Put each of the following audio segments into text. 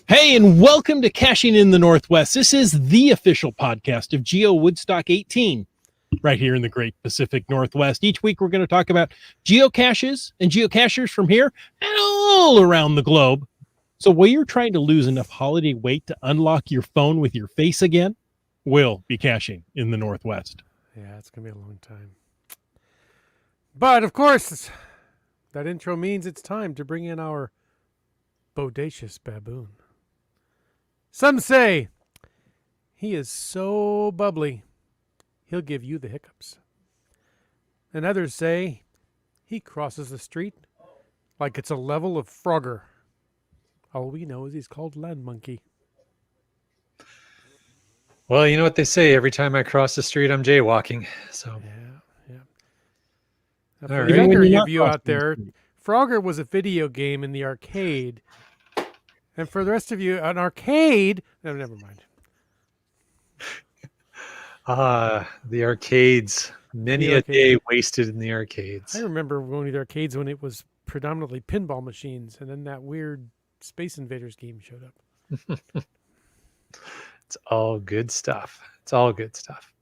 Hey, and welcome to Caching in the Northwest. This is the official podcast of GeoWoodstock 18, right here in the great Pacific Northwest. Each week, we're going to talk about geocaches and geocachers from here and all around the globe. So while you're trying to lose enough holiday weight to unlock your phone with your face again, we'll be caching in the Northwest. Yeah, it's going to be a long time. But, of course, that intro means it's time to bring in our bodacious baboon. Some say he is so bubbly, he'll give you the hiccups. And others say he crosses the street like it's a level of Frogger. All we know is he's called Land Monkey. Well, you know what they say, every time I cross the street, I'm jaywalking. So Yeah. Now, All for right. the Even when younger you're of not you out crossing the there, street. Frogger was a video game in the arcade. And for the rest of you, an arcade... No, never mind. the arcades. Many The a arcade. day wasted in the arcades. I remember going to the arcades when it was predominantly pinball machines, and then that weird Space Invaders game showed up. It's all good stuff. It's all good stuff.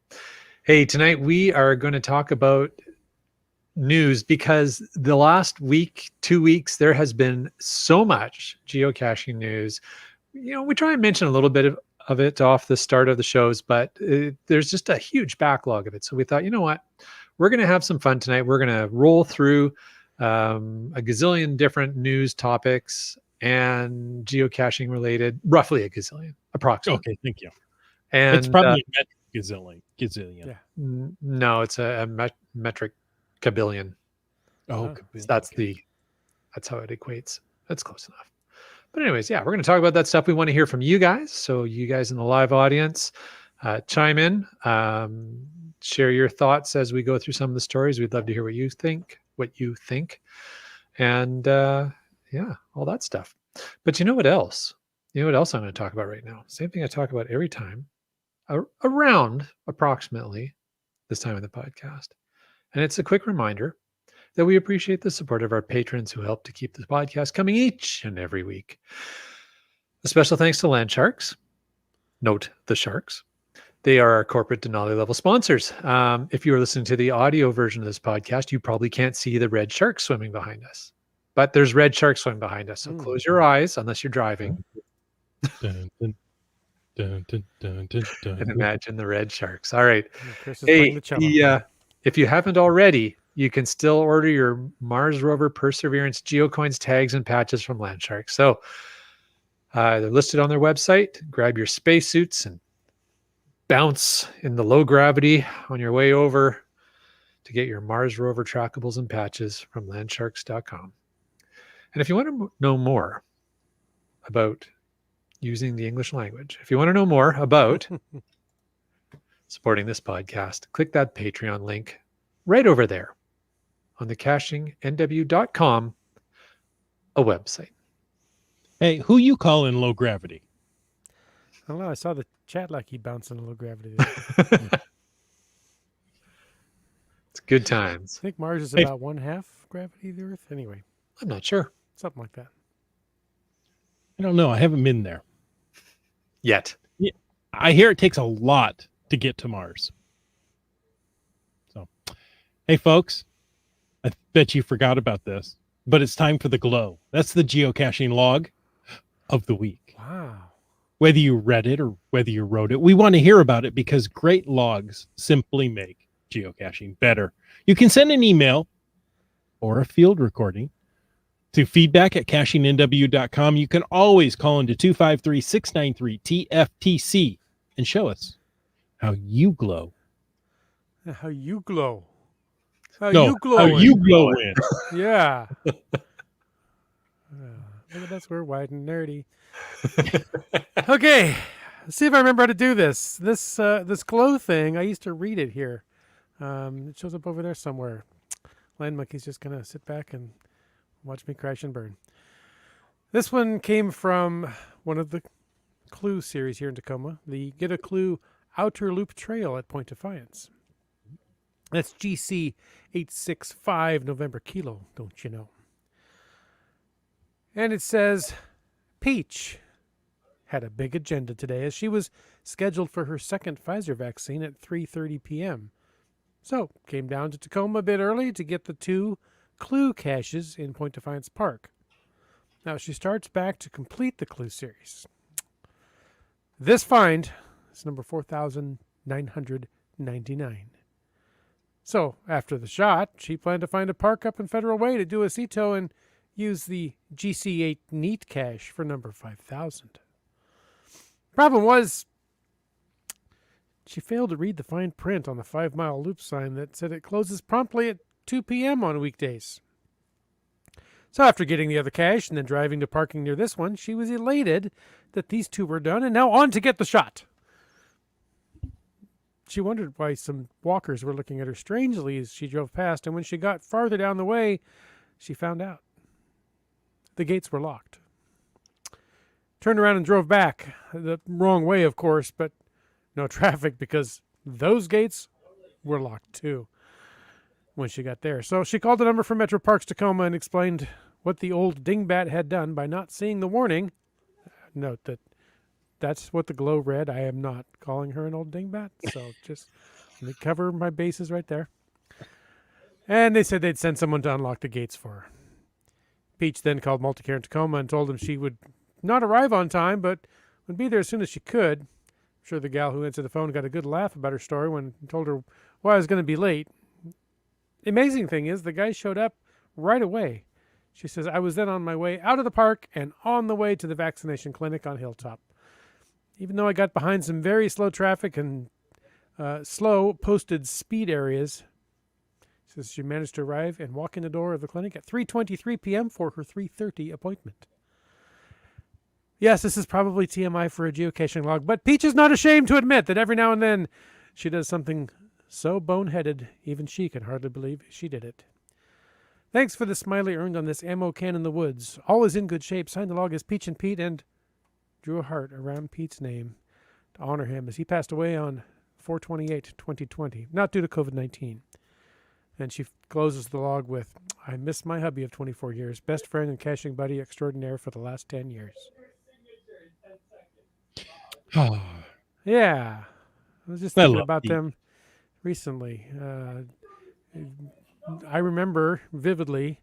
Hey, tonight we are going to talk about news because the last week, 2 weeks, there has been so much geocaching news. You know, we try and mention a little bit of it off the start of the shows, but there's just a huge backlog of it. So we thought, you know what, we're going to have some fun tonight. We're going to roll through a gazillion different news topics and geocaching related, roughly a gazillion, approximately. Okay, thank you. And It's probably a metric gazillion. Yeah. No, it's a metric kabillion. Oh, So that's how it equates. That's close enough. But anyways, yeah, we're going to talk about that stuff. We want to hear from you guys. So you guys in the live audience, chime in, share your thoughts as we go through some of the stories. We'd love to hear what you think, and yeah, all that stuff. But you know what else? You know what else I'm going to talk about right now? Same thing I talk about every time, around approximately this time of the podcast. And it's a quick reminder that we appreciate the support of our patrons who help to keep the podcast coming each and every week. A special thanks to Land Sharks. Note the Sharks. They are our corporate Denali level sponsors. If you are listening to the audio version of this podcast, you probably can't see the red shark swimming behind us. But there's red sharks swimming behind us. So close your eyes unless you're driving. Dun, dun, dun, dun, dun, dun, dun. And imagine the red sharks. All right. Chris is playing the cello. If you haven't already, you can still order your Mars Rover Perseverance Geocoins tags and patches from Landshark. So they're listed on their website. Grab your spacesuits and bounce in the low gravity on your way over to get your Mars Rover trackables and patches from landsharks.com. And if you want to know more about using the English language, if you want to know more about supporting this podcast, click that Patreon link right over there on the cachingnw.com, a website. Hey, who you call in low gravity? I don't know. I saw the chat lackey bouncing a low gravity there. It's good times. I think Mars is Hey. about 1/2 gravity of the Earth. Anyway, I'm not sure something like that. I don't know. I haven't been there. yet. I hear it takes a lot to get to Mars. So, hey, folks, I bet you forgot about this, but it's time for the glow. That's the geocaching log of the week. Wow. Whether you read it or whether you wrote it, we want to hear about it because great logs simply make geocaching better. You can send an email or a field recording to feedback@cachingnw.com. You can always call into 253-693-TFTC and show us how you glow. How you glow. How No, you glow. how you glow in. Yeah. Look at us. We're white and nerdy. Okay. Let's see if I remember how to do this. This glow thing, I used to read it here. It shows up over there somewhere. Land Monkey's just going to sit back and watch me crash and burn. This one came from one of the Clue series here in Tacoma, the Get a Clue Outer Loop Trail at Point Defiance. That's GC 865 November Kilo, don't you know? And it says, Peach, had a big agenda today as she was scheduled for her second Pfizer vaccine at 3:30 p.m. So came down to Tacoma a bit early to get the 2 clue caches in Point Defiance Park. Now she starts back to complete the clue series. This find is number 4,999. So after the shot, she planned to find a park up in Federal Way to do a CTO and use the GC8 Neat cache for number 5,000. Problem was, she failed to read the fine print on the 5-mile loop sign that said it closes promptly at 2 p.m. on weekdays. So after getting the other cache and then driving to parking near this one, she was elated that these 2 were done and now on to get the shot. She wondered why some walkers were looking at her strangely as she drove past, and when she got farther down the way, she found out. The gates were locked. Turned around and drove back, the wrong way, of course, but no traffic because those gates were locked too when she got there. So she called the number for Metro Parks Tacoma and explained what the old dingbat had done by not seeing the warning. Note that that's what the glow read. I am not calling her an old dingbat, so just let me cover my bases right there. And they said they'd send someone to unlock the gates for her. Peach then called Multicare in Tacoma and told them she would not arrive on time, but would be there as soon as she could. I'm sure the gal who answered the phone got a good laugh about her story when I told her why I was going to be late. The amazing thing is the guy showed up right away. She says, I was then on my way out of the park and on the way to the vaccination clinic on Hilltop. Even though I got behind some very slow traffic and slow posted speed areas, says she managed to arrive and walk in the door of the clinic at 3:23 p.m. for her 3:30 appointment. Yes, this is probably TMI for a geocaching log, but Peach is not ashamed to admit that every now and then she does something so boneheaded, even she can hardly believe she did it. Thanks for the smiley earned on this ammo can in the woods. All is in good shape. Signed the log as Peach and Pete and drew a heart around Pete's name to honor him as he passed away on 4/28/2020, not due to COVID-19. And she closes the log with, I miss my hubby of 24 years, best friend and caching buddy extraordinaire for the last 10 years. Yeah. I was just thinking about them recently. I remember vividly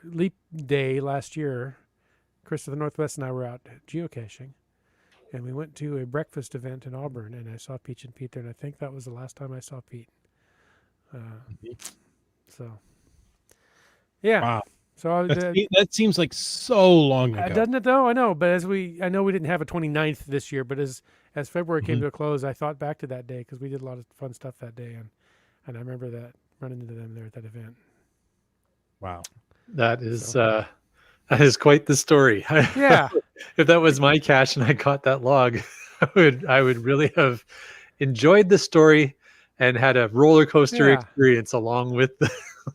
Leap Day last year. Christopher NorthWest and I were out geocaching, and we went to a breakfast event in Auburn, and I saw Peach and Pete there, and I think that was the last time I saw Pete. So, yeah. Wow. So that seems like so long ago. Doesn't it though? I know, but I know we didn't have a 29th this year, but as February came to a close, I thought back to that day because we did a lot of fun stuff that day, and I remember that running into them there at that event. Wow. That is quite the story. Yeah. If that was my cache and I caught that log, I would really have enjoyed the story and had a roller coaster experience along with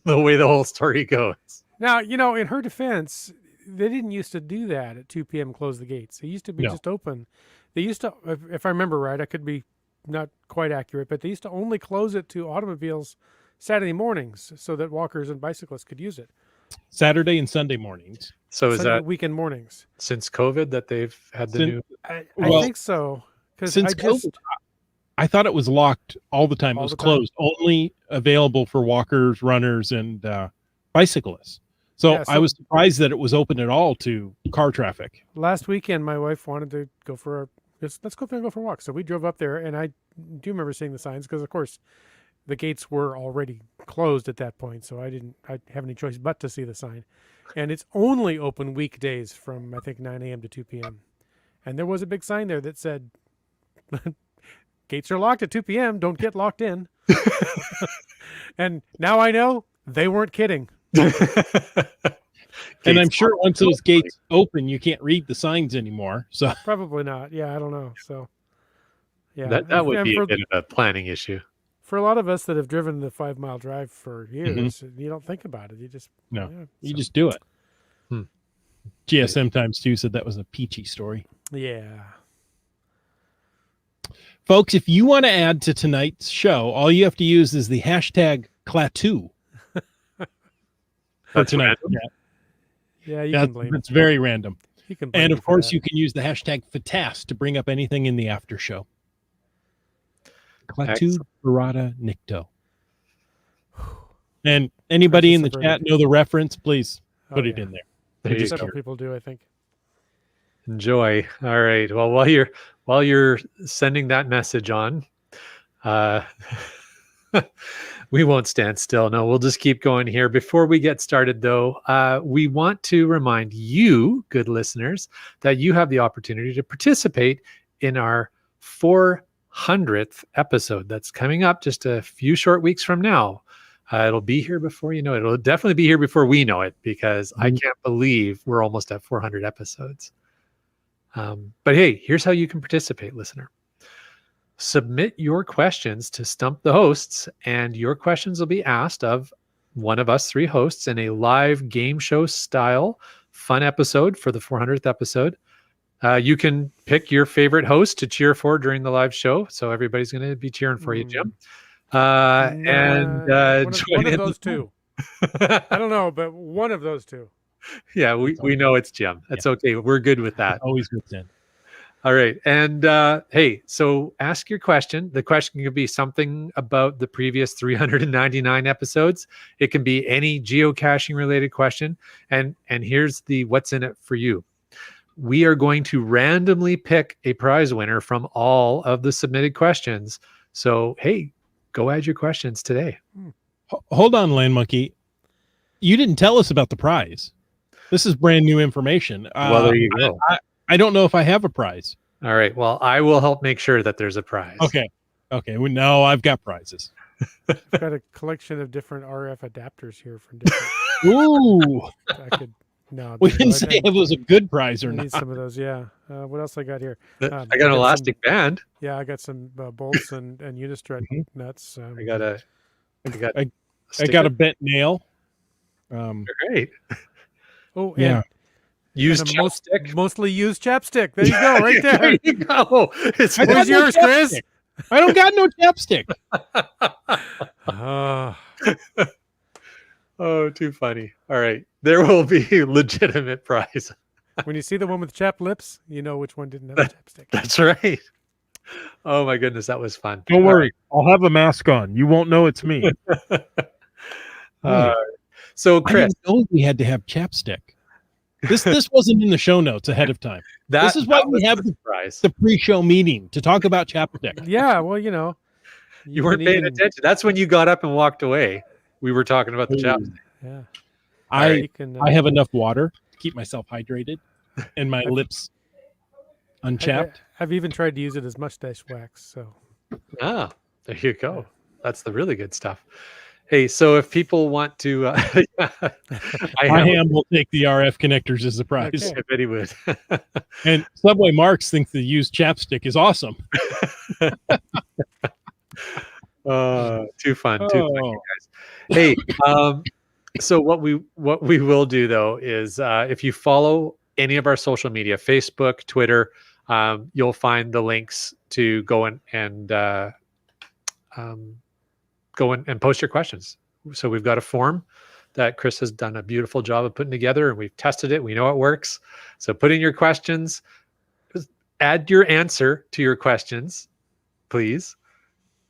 the way the whole story goes. Now, in her defense, they didn't used to do that at 2 p.m. close the gates. They used to be just open. They used to, if I remember right, I could be not quite accurate, but they used to only close it to automobiles Saturday mornings so that walkers and bicyclists could use it. Saturday and Sunday mornings. So is that weekend mornings since COVID that they've had the new? I think so. Since COVID, I thought it was locked all the time. It was closed, only available for walkers, runners, and bicyclists. So I was surprised that it was open at all to car traffic. Last weekend, my wife wanted to go for let's go there and go for a walk. So we drove up there, and I do remember seeing the signs because, of course, the gates were already closed at that point. So I didn't have any choice but to see the sign. And it's only open weekdays from, I think, 9 a.m. to 2 p.m. And there was a big sign there that said, gates are locked at 2 p.m. Don't get locked in. And now I know they weren't kidding. And I'm sure once those gates open, you can't read the signs anymore. So probably not. Yeah, I don't know. So yeah, that would be a bit of a planning issue. For a lot of us that have driven the 5-mile drive for years, you don't think about it. You just you just do it. GSM times 2 said that was a peachy story. Yeah. Folks, if you want to add to tonight's show, all you have to use is the hashtag #Clatu. That's tonight. Yeah, you can blame it. It's very random. He can blame And me of for course, that. you can use the hashtag FATAS to bring up anything in the after show. Clatude Excellent. Barada Nicto. And anybody in the Crisis chat averted. know the reference? Please Oh, put it yeah. in there. There you Several go. people do, I think. Enjoy. All right. Well, while you're sending that message on, uh, we won't stand still. No, we'll just keep going here. Before we get started, though, we want to remind you, good listeners, that you have the opportunity to participate in our 400th episode that's coming up just a few short weeks from now. It'll be here before you know it. It'll definitely be here before we know it, because I can't believe we're almost at 400 episodes. But hey, here's how you can participate, listener. Submit your questions to Stump the Hosts, and your questions will be asked of one of us three hosts in a live game show style fun episode for the 400th episode. You can pick your favorite host to cheer for during the live show. So everybody's going to be cheering for you, Jim. One of those two. I don't know, but one of those two. Yeah, we know it's Jim. That's okay. We're good with that. Always good then. All right. And hey, so ask your question. The question could be something about the previous 399 episodes. It can be any geocaching related question. And here's the what's in it for you. We are going to randomly pick a prize winner from all of the submitted questions. So, hey, go add your questions today. Hold on, Land Monkey. You didn't tell us about the prize. This is brand new information. Well, there you go. I don't know if I have a prize. All right. Well, I will help make sure that there's a prize. Okay. Well, no, I've got prizes. I've got a collection of different RF adapters here from different. Ooh. I could. No, We didn't say if it was a good prize or I need not. some of those. Yeah. What else I got here? I got an elastic band. Yeah, I got some bolts and Unistrut nuts. I got a bent nail. Great. Oh, yeah. Use and a chapstick. mostly used chapstick. There you go, right there. There you go. I got Where's no yours, Chris? chapstick. I don't got no chapstick. Oh, too funny. All right. There will be legitimate prize. When you see the one with chapped lips, you know which one didn't have a chapstick. That's right. Oh my goodness, that was fun. Don't worry. I'll have a mask on. You won't know it's me. So Chris, I didn't know we had to have chapstick. This wasn't in the show notes ahead of time. This is why we have the pre-show meeting to talk about chapstick. Yeah, well, you know. You weren't paying attention. That's when you got up and walked away. We were talking about the chapstick. Yeah. I have enough water to keep myself hydrated and my lips unchapped. I've even tried to use it as mustache wax. So. Ah, there you go. That's the really good stuff. Hey, so if people want to, I will take the RF connectors as a prize. Okay. If any would. And Subway Marks thinks the used chapstick is awesome. Too fun, you guys. Hey, so what we will do though is if you follow any of our social media, Facebook, Twitter, you'll find the links to go and post your questions. So we've got a form that Chris has done a beautiful job of putting together, and we've tested it. We know it works. So put in your questions, add your answer to your questions, please.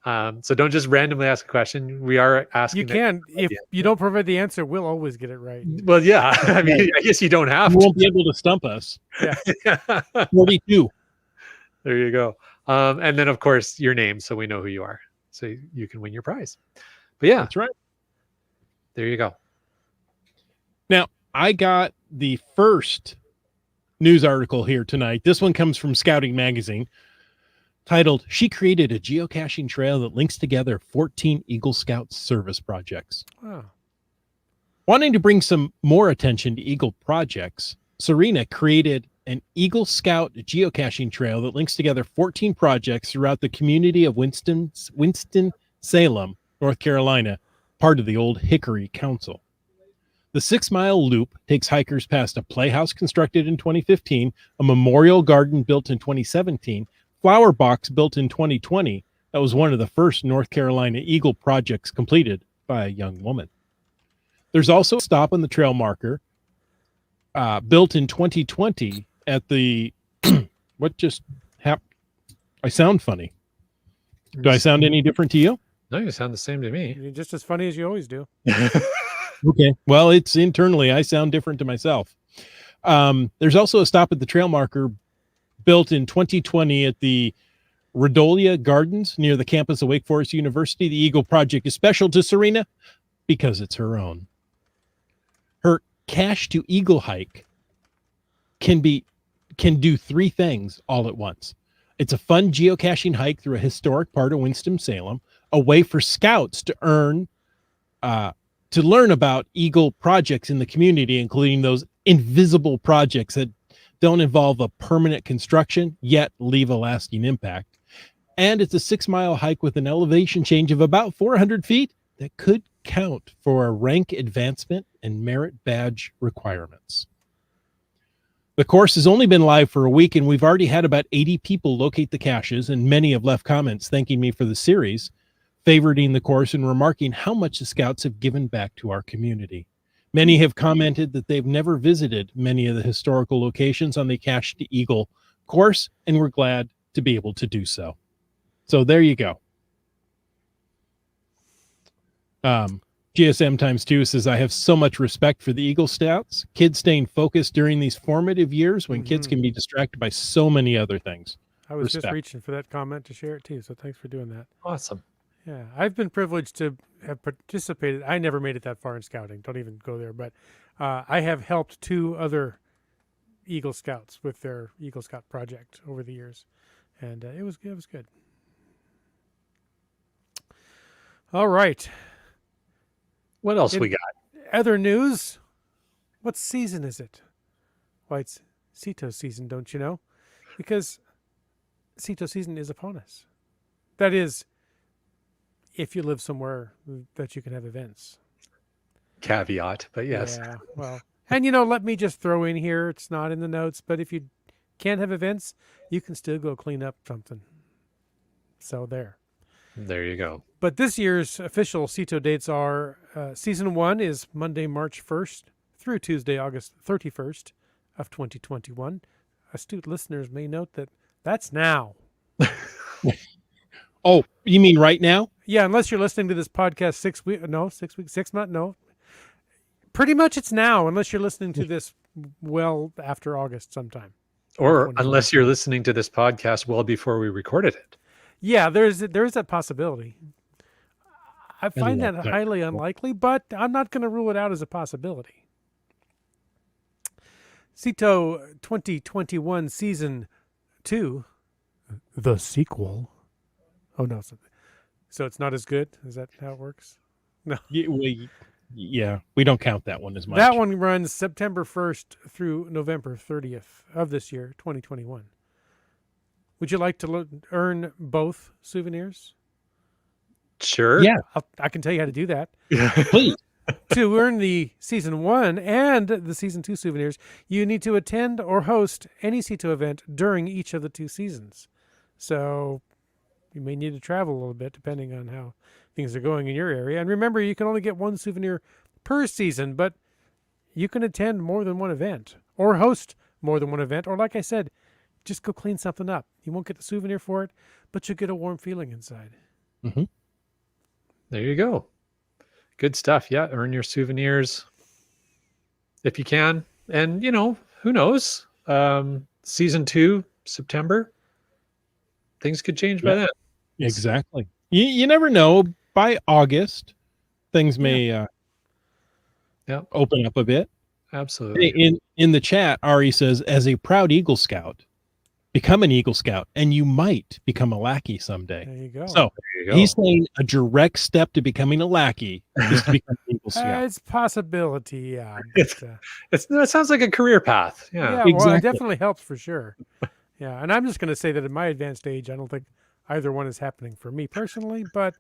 So don't just randomly ask a question. We are asking. You can. If you don't provide the answer, we'll always get it right. Well, yeah. I mean, I guess you don't have You to. won't be able to stump us. Yeah. 42. There you go. And then, of course, your name, so we know who you are. So you can win your prize. But yeah. That's right. There you go. Now, I got the first news article here tonight. This one comes from Scouting Magazine, titled, "She Created a Geocaching Trail That Links Together 14 Eagle Scout Service Projects." Wow. Wanting to bring some more attention to Eagle projects, Serena created an Eagle Scout geocaching trail that links together 14 projects throughout the community of Winston-Salem, North Carolina, part of the Old Hickory Council. The 6-mile loop takes hikers past a playhouse constructed in 2015, a memorial garden built in 2017, flower box built in 2020. That was one of the first North Carolina Eagle projects completed by a young woman. There's also a stop on the trail marker built in 2020 at the what just happened? I sound funny. Do I sound any different to you? No, you sound the same to me. You're just as funny as you always do. Okay. Well, it's internally. I sound different to myself. There's also a stop at the trail marker built in 2020 at the Redolia Gardens near the campus of Wake Forest University. The Eagle Project is special to Serena because it's her own. Her Cache to Eagle hike can do three things all at once. It's a fun geocaching hike through a historic part of Winston-Salem, a way for scouts to learn about Eagle projects in the community, including those invisible projects that don't involve a permanent construction yet leave a lasting impact. And it's a 6-mile hike with an elevation change of about 400 feet that could count for a rank advancement and merit badge requirements. The course has only been live for a week, and we've already had about 80 people locate the caches, and many have left comments thanking me for the series, favoriting the course and remarking how much the scouts have given back to our community. Many have commented that they've never visited many of the historical locations on the Cache to Eagle course, and we're glad to be able to do so. So there you go. GSM times 2 says, I have so much respect for the Eagle Scouts. Kids staying focused during these formative years when kids can be distracted by so many other things. I was just reaching for that comment to share it too, so thanks for doing that. Awesome. Yeah, I've been privileged to have participated. I never made it that far in scouting. Don't even go there. But I have helped 2 other Eagle Scouts with their Eagle Scout project over the years, and it was good. All right. What else we got? Other news. What season is it? Why, it's Cito season, don't you know? Because Cito season is upon us. That is, if you live somewhere that you can have events. Caveat, but yes. Yeah, well, and let me just throw in here, it's not in the notes, but if you can't have events, you can still go clean up something. So there. There you go. But this year's official Cito dates are season 1 is Monday, March 1st through Tuesday, August 31st of 2021. Astute listeners may note that that's now. Oh, you mean right now? Yeah, unless you're listening to this podcast 6 months, no. Pretty much it's now, unless you're listening to this well after August sometime. Or unless you're listening to this podcast well before we recorded it. Yeah, there is that possibility. I find that highly unlikely, but I'm not going to rule it out as a possibility. Cito 2021 Season 2, the sequel. Oh, no. So it's not as good? Is that how it works? No. Yeah, we don't count that one as much. That one runs September 1st through November 30th of this year, 2021. Would you like to earn both souvenirs? Sure. Yeah. I can tell you how to do that. Please. To earn the Season 1 and the Season 2 souvenirs, you need to attend or host any Cito event during each of the 2 seasons. So you may need to travel a little bit depending on how things are going in your area. And remember, you can only get 1 souvenir per season, but you can attend more than 1 event or host more than 1 event. Or like I said, just go clean something up. You won't get the souvenir for it, but you'll get a warm feeling inside. Mm-hmm. There you go. Good stuff. Yeah, earn your souvenirs if you can. And, who knows? Season 2, September, things could change by then. Exactly. You never know. By August, things may open up a bit. Absolutely. In the chat, Ari says, as a proud Eagle Scout, become an Eagle Scout, and you might become a lackey someday. There you go. So he's saying a direct step to becoming a lackey is to become an Eagle Scout. It's a possibility, yeah. But, that sounds like a career path. Yeah, exactly. Well, it definitely helps for sure. Yeah, and I'm just going to say that at my advanced age, I don't think either one is happening for me personally, but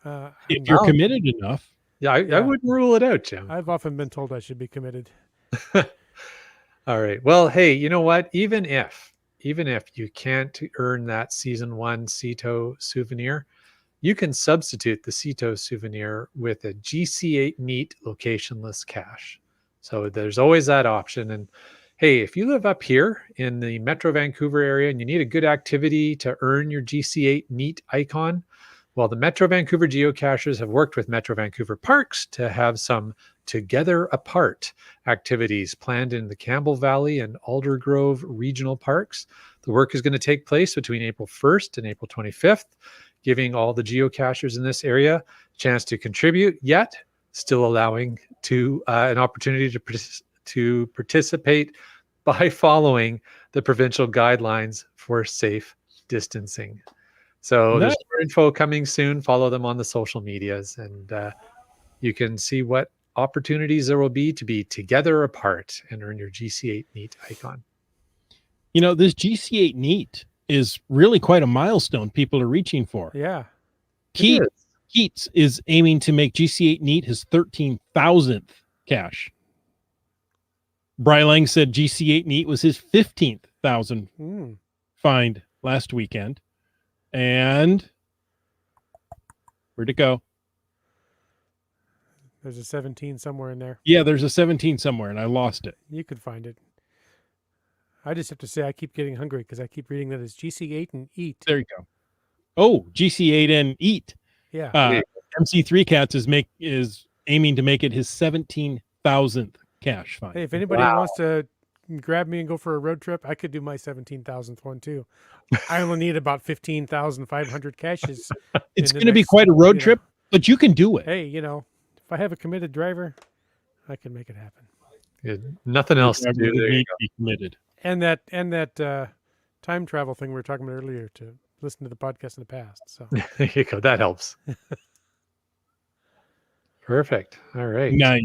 if you're committed enough. Yeah, I wouldn't rule it out, Jim. I've often been told I should be committed. All right. Well, hey, you know what? Even if you can't earn that Season 1 Cito souvenir, you can substitute the Cito souvenir with a GC8 Neat locationless cache. So there's always that option. And hey, if you live up here in the Metro Vancouver area and you need a good activity to earn your GC8 Neat icon, well, the Metro Vancouver geocachers have worked with Metro Vancouver Parks to have some Together Apart activities planned in the Campbell Valley and Aldergrove regional parks. The work is going to take place between April 1st and April 25th, giving all the geocachers in this area a chance to contribute, yet still allowing an opportunity to participate by following the provincial guidelines for safe distancing. So Nice. there's more info coming soon. Follow them on the social medias, and you can see what opportunities there will be to be together apart and earn your GC8 Neat icon. You know, this GC8 Neat is really quite a milestone people are reaching for. Yeah. Keats is aiming to make GC8 Neat his 13,000th cache. Brylang said GC8 Neat was his 15,000 find last weekend. And where'd it go? There's a 17 somewhere in there. Yeah, there's a 17 somewhere, and I lost it. You could find it. I just have to say I keep getting hungry because I keep reading that it's GC8 and EAT. There you go. Oh, GC8 and EAT. Yeah. MC3 Cats is aiming to make it his 17,000th cache find. Hey, if anybody wants to grab me and go for a road trip, I could do my 17,000th one too. I only need about 15,500 caches. It's going to be quite a road trip, but you can do it. Hey, if I have a committed driver, I can make it happen. Good. Nothing else to do. There you go. Be committed. And that time travel thing we were talking about earlier, to listen to the podcast in the past. So there you go. That helps. Perfect. All right. Nice.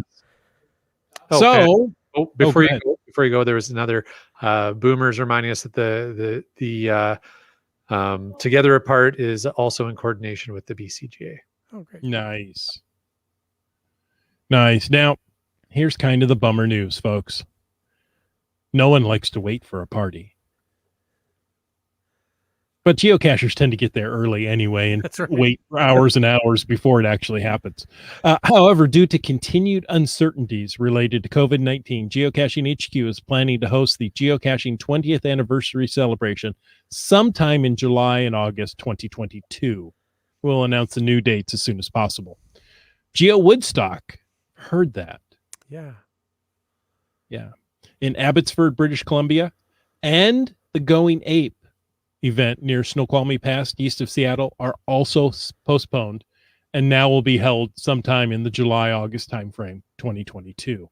Okay. So, before you go, there was another boomers reminding us that the Together Apart is also in coordination with the BCGA. Oh, great. Nice. Now, here's kind of the bummer news, folks. No one likes to wait for a party. But geocachers tend to get there early anyway and wait for hours and hours before it actually happens. However, due to continued uncertainties related to COVID-19, Geocaching HQ is planning to host the Geocaching 20th anniversary celebration sometime in July and August 2022. We'll announce the new dates as soon as possible. GeoWoodstock, heard that. Yeah. In Abbotsford, British Columbia, and the Going Ape event near Snoqualmie Pass, east of Seattle, are also postponed and now will be held sometime in the July-August timeframe, 2022.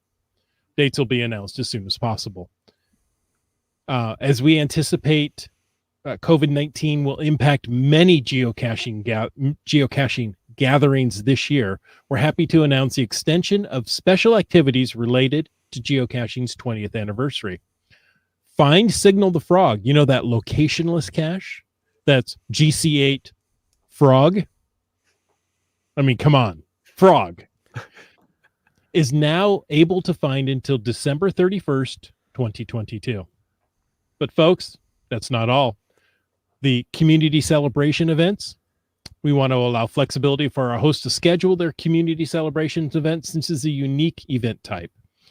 Dates will be announced as soon as possible. As we anticipate COVID-19 will impact many geocaching gatherings this year, we're happy to announce the extension of special activities related to geocaching's 20th anniversary. Find Signal the Frog. You know that locationless cache? That's GC8 Frog. I mean, come on. Frog is now able to find until December 31st, 2022. But folks, that's not all. The community celebration events, we want to allow flexibility for our hosts to schedule their community celebrations events since it's a unique event type.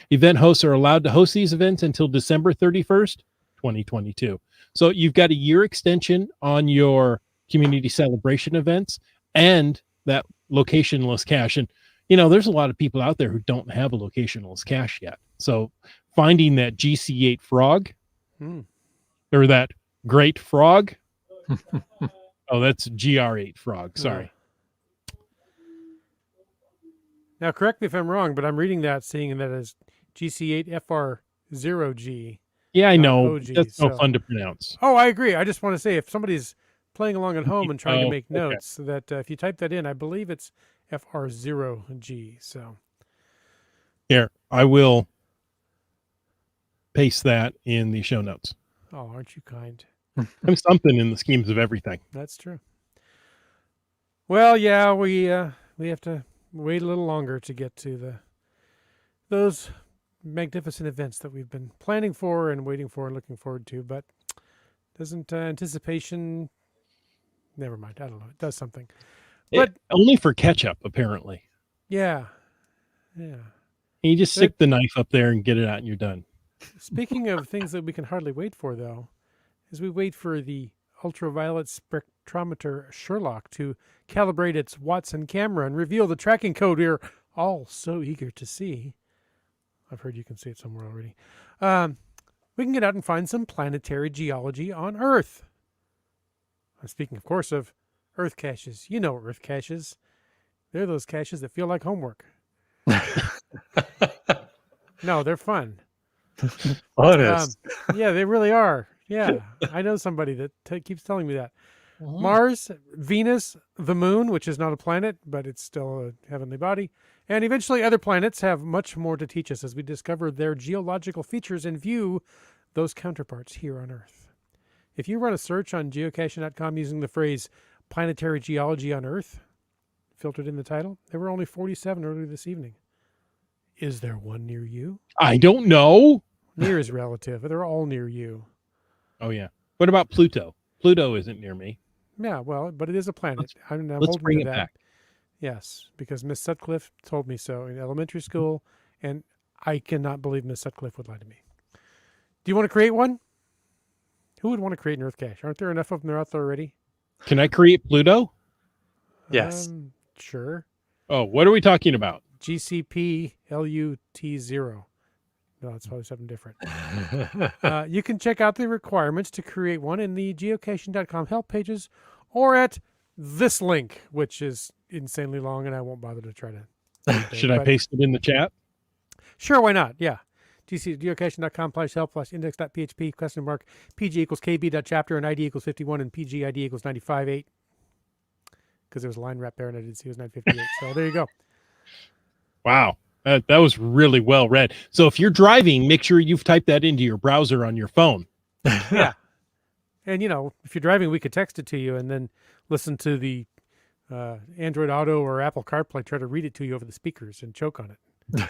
Event hosts are allowed to host these events until December 31st, 2022. So you've got a year extension on your community celebration events and that locationless cache. And, there's a lot of people out there who don't have a locationless cache yet. So finding that GC8 Frog or that Great Frog. Oh, that's GR8 Frog. Sorry. Now, correct me if I'm wrong, but I'm reading that, seeing that as GC8FR0G. Yeah, I know. OG, That's no fun to pronounce. Oh, I agree. I just want to say, if somebody's playing along at home and trying to make notes, that if you type that in, I believe it's FR0G. So here, I will paste that in the show notes. Oh, aren't you kind? I'm something in the schemes of everything. That's true. Well, yeah, we have to wait a little longer to get to those magnificent events that we've been planning for and waiting for and looking forward to. But doesn't anticipation? Never mind. I don't know. It does something, but only for ketchup, apparently. Yeah. And you just stick the knife up there and get it out, and you're done. Speaking of things that we can hardly wait for, though, is we wait for the ultraviolet spectrometer Sherlock to calibrate its Watson camera and reveal the tracking code we're all so eager to see. I've heard you can see it somewhere already. We can get out and find some planetary geology on Earth. I'm speaking, of course, of Earth caches. You know Earth caches. They're those caches that feel like homework. No, they're fun. Honest. Yeah, they really are. Yeah, I know somebody that keeps telling me that. Mars, Venus, the moon, which is not a planet, but it's still a heavenly body, and eventually other planets have much more to teach us as we discover their geological features and view those counterparts here on Earth. If you run a search on geocaching.com using the phrase planetary geology on Earth, filtered in the title, there were only 47 earlier this evening. Is there one near you? I don't know. Near is relative. They're all near you. Oh, yeah. What about Pluto? Pluto isn't near me. Yeah, well, but it is a planet. I'm Let's holding bring to it that. back. Yes, because Miss Sutcliffe told me so in elementary school, and I cannot believe Miss Sutcliffe would lie to me. Do you want to create one? Who would want to create an Earth cache? Aren't there enough of them out there already? Can I create Pluto? Yes. Sure. Oh, what are we talking about? GCP LUT0. No, it's probably something different. You can check out the requirements to create one in the geocaching.com help pages or at this link, which is insanely long, and I won't bother to try to. Should I paste it in the chat? Sure, why not? Yeah. geocaching.com/help/index.php PG equals KB.chapter and ID equals 51 and PG ID equals 95.8. Because there was a line wrap there and I didn't see it was 958. So there you go. Wow. That was really well read. So if you're driving, make sure you've typed that into your browser on your phone. Yeah. And, if you're driving, we could text it to you and then listen to the Android Auto or Apple CarPlay try to read it to you over the speakers and choke on it.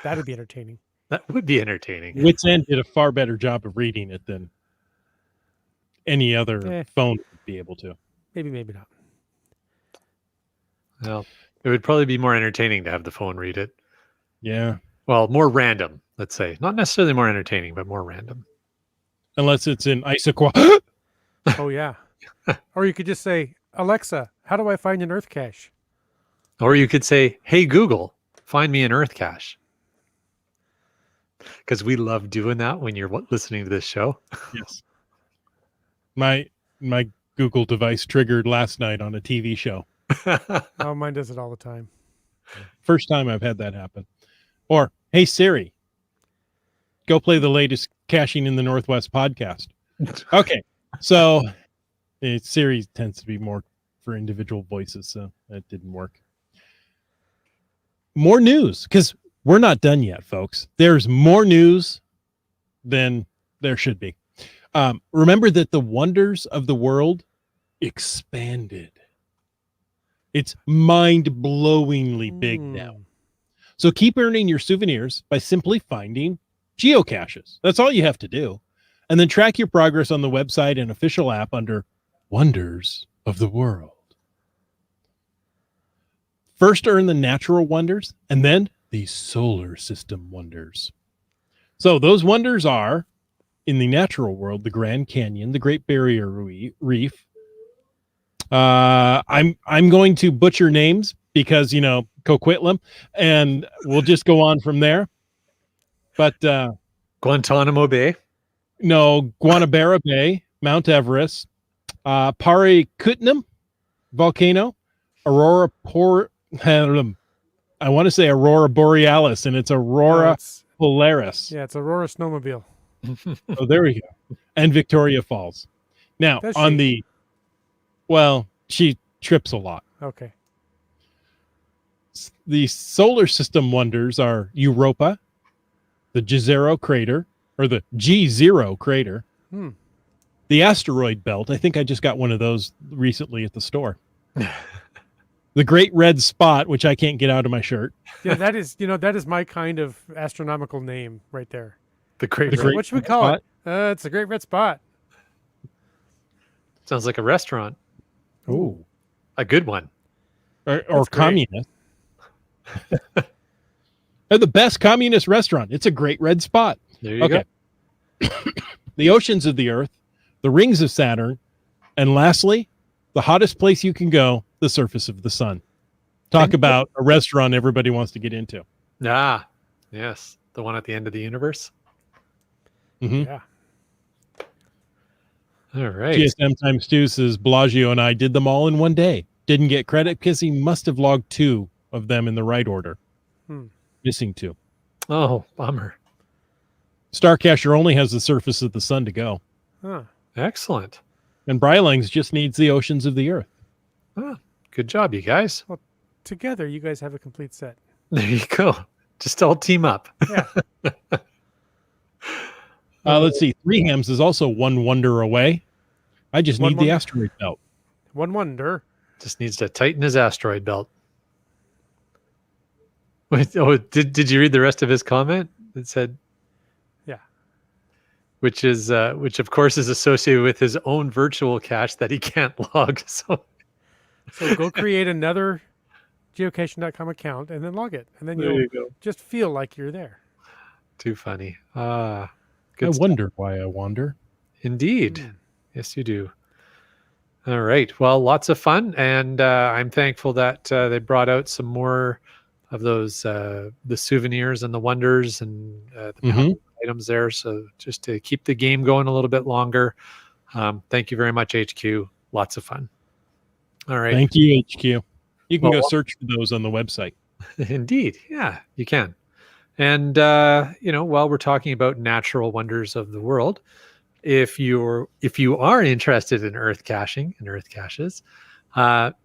That'd be entertaining. That would be entertaining. Wits End did a far better job of reading it than any other phone would be able to. Maybe not. Well, it would probably be more entertaining to have the phone read it. Yeah. Well, more random, let's say. Not necessarily more entertaining, but more random. Unless it's in Issaquah. Oh, yeah. Or you could just say, Alexa, how do I find an Earth cache? Or you could say, hey, Google, find me an Earth cache. Because we love doing that when you're listening to this show. Yes. My Google device triggered last night on a TV show. Oh, mine does it all the time. First time I've had that happen. Or, hey, Siri, go play the latest Caching in the Northwest podcast. Okay. So Siri tends to be more for individual voices, so that didn't work. More news, because we're not done yet, folks. There's more news than there should be. Remember that the wonders of the world expanded. It's mind-blowingly big now. So keep earning your souvenirs by simply finding geocaches. That's all you have to do. And then track your progress on the website and official app under Wonders of the World. First earn the natural wonders and then the solar system wonders. So those wonders are, in the natural world, the Grand Canyon, the Great Barrier Reef. I'm going to butcher names because, Coquitlam, and we'll just go on from there. But Guantanamo Bay. No, Guanabara Bay, Mount Everest, Parikutnam volcano, I want to say Aurora Borealis, and it's Aurora Polaris. Yeah, it's Aurora Snowmobile. Oh, there we go. And Victoria Falls. Now, she trips a lot. Okay. The solar system wonders are Europa, the Jezero crater, or the G0 crater, the asteroid belt. I think I just got one of those recently at the store. The Great Red Spot, which I can't get out of my shirt. Yeah, that is my kind of astronomical name right there. The Great Red. What should we call it? It's a Great Red Spot. Sounds like a restaurant. Ooh. A good one. Or communist. They're the best communist restaurant. It's a great red spot. There you go. The oceans of the earth, the rings of Saturn, and lastly, the hottest place you can go, the surface of the sun. Talk about a restaurant everybody wants to get into. Ah, yes. The one at the end of the universe. Mm-hmm. Yeah. All right. GSM times 2 says Bellagio and I did them all in one day. Didn't get credit because he must have logged 2 of them in the right order. Missing 2. Oh, bummer. Starcacher only has the surface of the sun to go. Huh. Excellent. And Brylings just needs the oceans of the earth. Ah, good job, you guys. Together, you guys have a complete set. There you go. Just all team up. Yeah. Let's see. Three Hams is also one wonder away. I just One need the wonder. asteroid belt. One wonder. Just needs to tighten his asteroid belt. Wait, did you read the rest of his comment? It said, Yeah. which of course is associated with his own virtual cache that he can't log. So So go create another geocaching.com account and then log it. And then there you'll you go. just feel like you're there. Too funny. I Good stuff. wonder why I wander. Indeed. Yes, you do. All right. Well, lots of fun. And I'm thankful that they brought out some more of those, the souvenirs and the wonders and the Mhm. items there. So just to keep the game going a little bit longer. Thank you very much, HQ. Lots of fun. All right. Thank you, HQ. You can Well, go search for those on the website. Indeed. Yeah, you can. And, while we're talking about natural wonders of the world, if you are interested in earth caching and earth caches,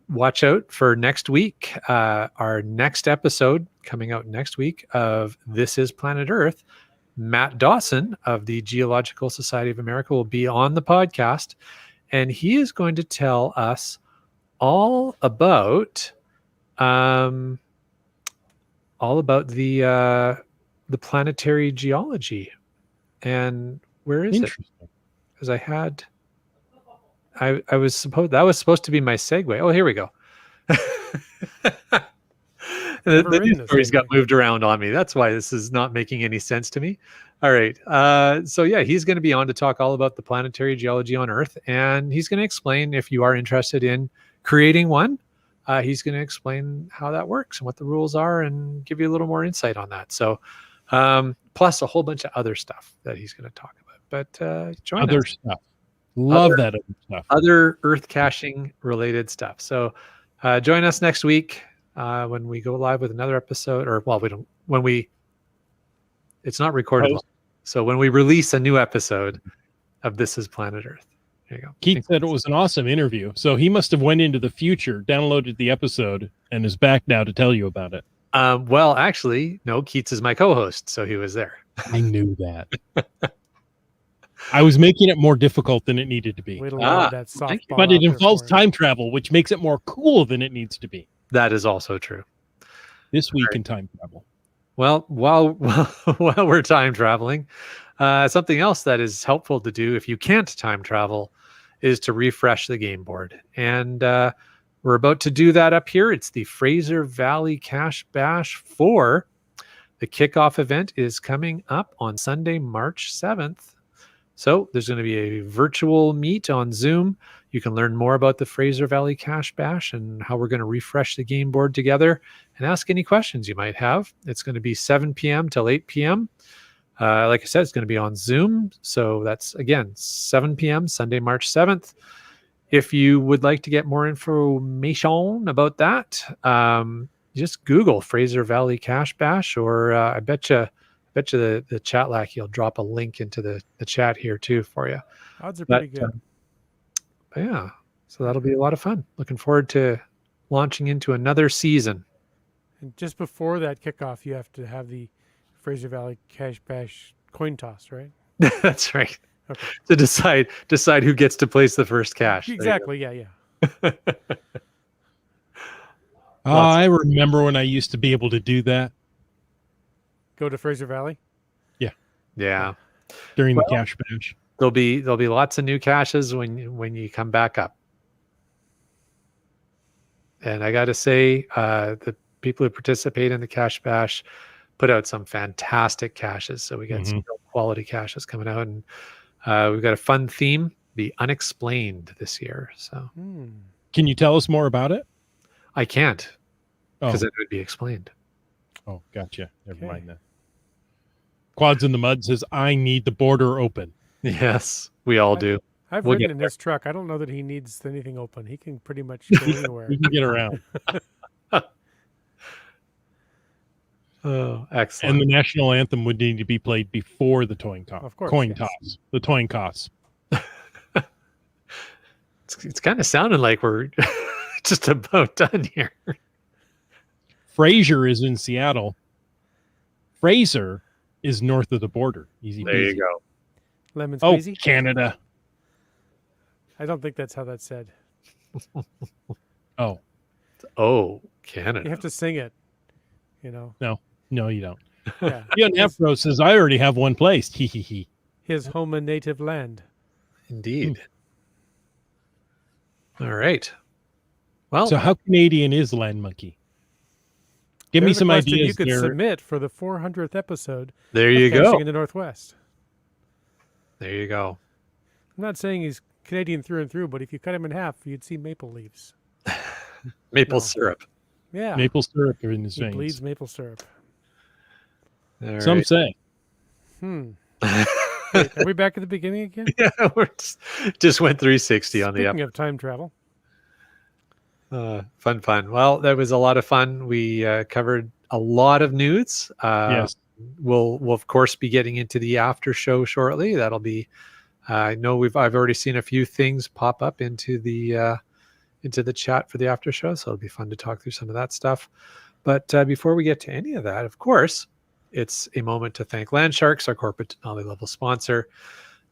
watch out for next week. Our next episode coming out next week of This is Planet Earth. Matt Dawson of the Geological Society of America will be on the podcast, and he is going to tell us all about the planetary geology. And where is it? Interesting. Because I was supposed to be my segue. Oh, here we go. Never the written news this stories got segue. moved around on me. That's why this is not making any sense to me. All right. So yeah, he's going to be on to talk all about the planetary geology on Earth, and he's going to explain, if you are interested in creating one, he's going to explain how that works and what the rules are and give you a little more insight on that. So, plus a whole bunch of other stuff that he's going to talk about. But join Other us. stuff. Love Other- that other stuff. Other earth caching related stuff. So join us next week when we go live with another episode, or well, it's not recorded. Post. So when we release a new episode of This is Planet Earth. There you go. Keith said it was an awesome interview. So he must have went into the future, downloaded the episode, and is back now to tell you about it. Well, actually, no, Keats is my co-host, so he was there. I knew that. I was making it more difficult than it needed to be. Way to Ah, lob that thank you. softball But it out there involves for him. time travel, which makes it more cool than it needs to be. That is also true. This week in time travel. Well, while we're time traveling, something else that is helpful to do if you can't time travel is to refresh the game board. And we're about to do that up here. It's the Fraser Valley Cache Bash 4. The kickoff event is coming up on Sunday, March 7th. So there's going to be a virtual meet on Zoom. You can learn more about the Fraser Valley Cache Bash and how we're going to refresh the game board together and ask any questions you might have. It's going to be 7 p.m. till 8 p.m. Like I said, it's going to be on Zoom. So that's, again, 7 p.m. Sunday, March 7th. If you would like to get more information about that, just Google Fraser Valley Cache Bash, or I bet you the chat lackey will drop a link into the chat here too for you. Odds are pretty good. But yeah, so that'll be a lot of fun. Looking forward to launching into another season. And just before that kickoff, you have to have the Fraser Valley Cache Bash coin toss, right? That's right. Okay. To decide who gets to place the first cache. There you go. Exactly. Yeah. I remember when I used to be able to do that Go to Fraser Valley. Yeah. during Well, the cash bash. There'll be lots of new caches when you come back up. And I got to say, the people who participate in the cache bash put out some fantastic caches. So we got some real quality caches coming out, and we've got a fun theme, the unexplained, this year. So Can you tell us more about it? I can't, because Oh, it would be explained. oh, gotcha. Never Okay. mind that. Quads in the Mud says, I need the border open. Yes, we all do. I've We'll ridden get in his truck. I don't know that he needs anything open. He can pretty much go anywhere. We can get around. Oh, And excellent. the national anthem would need to be played before the coin toss. Of course, coin yes. toss. The coin toss. It's kind of sounding like we're just about done here. Fraser is in Seattle. Fraser is north of the border. Easy There peasy. you go. Lemon Oh, squeezy? Canada. I don't think that's how that's said. Oh, Oh, You Canada. have to sing it. You know. no, you don't. Yeah. Leon Afro says, I already have one placed. Hee hee hee. His home and native land. Indeed. All right. Well, So how Canadian is Land Monkey? Give me There's a some question ideas you could there. submit for the 400th episode. there of you Caching go. in the Northwest. There you go. I'm not saying he's Canadian through and through, but if you cut him in half, you'd see maple leaves. Maple No. syrup. Yeah. Maple syrup in his He veins. bleeds maple syrup. All Some right. say. Wait, are we back at the beginning again? Yeah, we're just went 360 on the Speaking of time travel. fun. Well, that was a lot of fun. We covered a lot of news. Yes. We'll of course be getting into the after show shortly. That'll be. I know I've already seen a few things pop up into the chat for the after show, so it'll be fun to talk through some of that stuff. But before we get to any of that, of course, it's a moment to thank Landsharks, our corporate Denali level sponsor.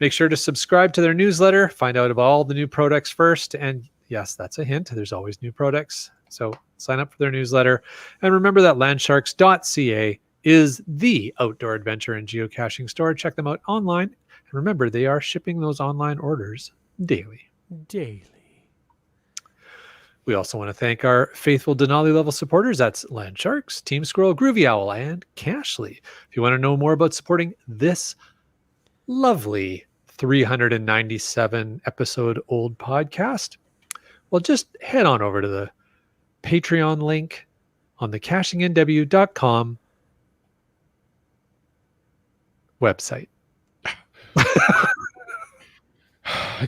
Make sure to subscribe to their newsletter, find out about all the new products first. And yes, that's a hint. There's always new products. So sign up for their newsletter. And remember that landsharks.ca is the outdoor adventure and geocaching store. Check them out online. And remember, they are shipping those online orders daily. Daily. We also want to thank our faithful Denali level supporters. That's Landsharks, Team Squirrel, Groovy Owl, and Cashly. If you want to know more about supporting this lovely 397 episode old podcast, well, just head on over to the Patreon link on the cashingnw.com website. I